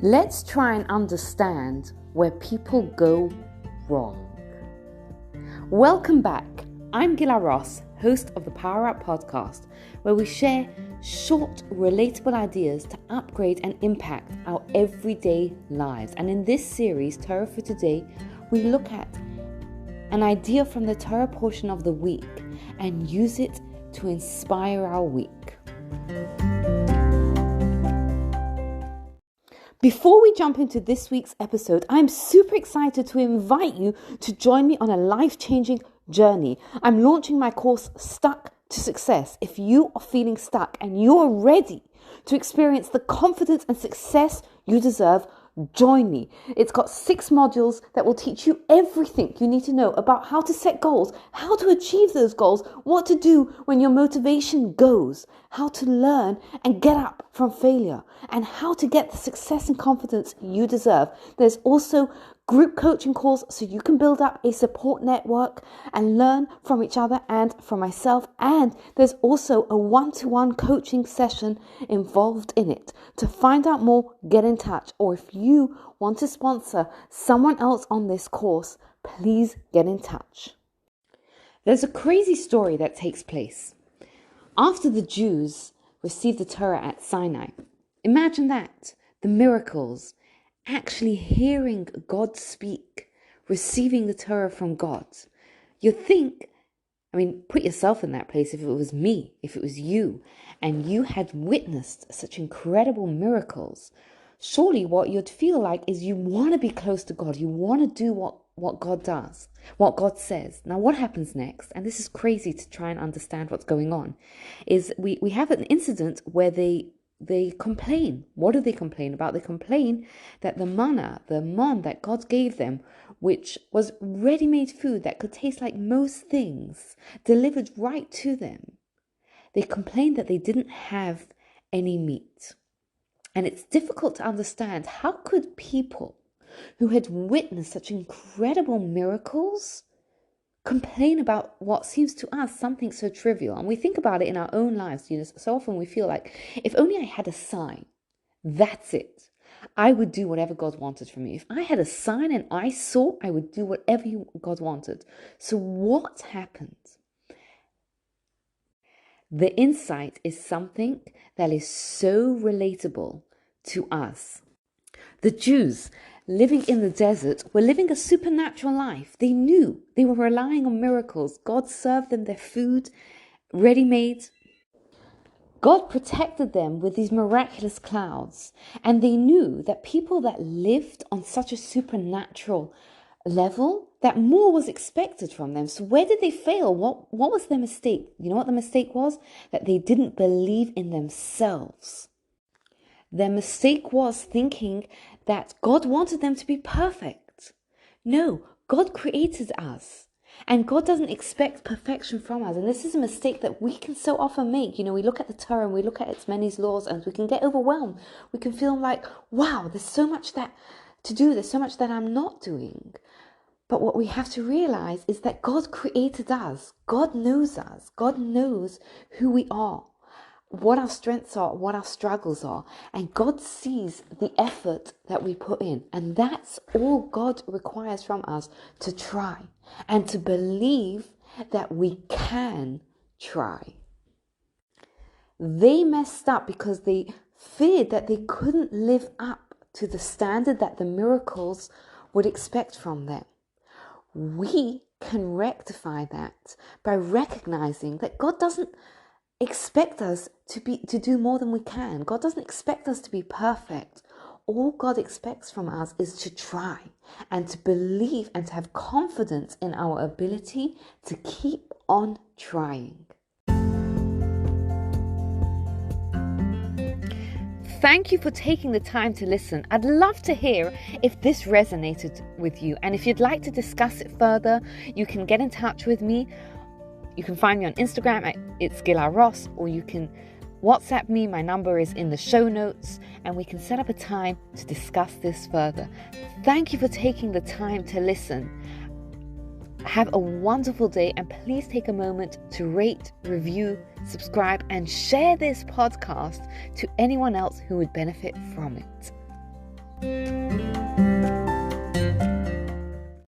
Let's try and understand where people go wrong. Welcome back. I'm Gilaross, host of the Power Up podcast, where we share short, relatable ideas to upgrade and impact our everyday lives. And in this series, Torah for Today, we look at an idea from the Torah portion of the week and use it to inspire our week. Before we jump into this week's episode, I'm super excited to invite you to join me on a life-changing journey. I'm launching my course, Stuck to Success. If you are feeling stuck and you are ready to experience the confidence and success you deserve, join me. It's got 6 modules that will teach you everything you need to know about how to set goals, how to achieve those goals, what to do when your motivation goes, how to learn and get up from failure, and how to get the success and confidence you deserve. There's also group coaching calls so you can build up a support network and learn from each other and from myself. And there's also a one-to-one coaching session involved in it. To find out more, get in touch. Or if you want to sponsor someone else on this course, please get in touch. There's a crazy story that takes place after the Jews received the Torah at Sinai. Imagine that, the miracles, actually hearing God speak, receiving the Torah from God. You'd think, put yourself in that place. If it was me, if it was you, and you had witnessed such incredible miracles, surely what you'd feel like is you want to be close to God. You want to do what God does, what God says. Now, what happens next, and this is crazy to try and understand what's going on, is we have an incident where they complain. What do they complain about? They complain that the manna, the man that God gave them, which was ready-made food that could taste like most things, delivered right to them. They complained that they didn't have any meat. And it's difficult to understand, how could people who had witnessed such incredible miracles complain about what seems to us something so trivial? And we think about it in our own lives. So often we feel like, if only I had a sign, that's it. I would do whatever God wanted from me. If I had a sign and I saw, I would do whatever God wanted. So what happened? The insight is something that is so relatable to us. The Jews living in the desert were living a supernatural life. They knew they were relying on miracles. God served them their food, ready-made. God protected them with these miraculous clouds. And they knew that people that lived on such a supernatural level, that more was expected from them. So where did they fail? What was their mistake? You know what the mistake was? That they didn't believe in themselves. Their mistake was thinking that God wanted them to be perfect. No, God created us, and God doesn't expect perfection from us. And this is a mistake that we can so often make. We look at the Torah and we look at its many laws and we can get overwhelmed. We can feel like, wow, there's so much to do. There's so much that I'm not doing. But what we have to realize is that God created us. God knows us. God knows who we are, what our strengths are, what our struggles are. And God sees the effort that we put in. And that's all God requires from us, to try and to believe that we can try. They messed up because they feared that they couldn't live up to the standard that the miracles would expect from them. We can rectify that by recognizing that God doesn't expect us to do more than we can. God doesn't expect us to be perfect. All God expects from us is to try and to believe and to have confidence in our ability to keep on trying. Thank you for taking the time to listen. I'd love to hear if this resonated with you. And if you'd like to discuss it further, you can get in touch with me. You can find me on Instagram at It's gilaross, or you can WhatsApp me. My number is in the show notes, and we can set up a time to discuss this further. Thank you for taking the time to listen. Have a wonderful day, and please take a moment to rate, review, subscribe, and share this podcast to anyone else who would benefit from it. you.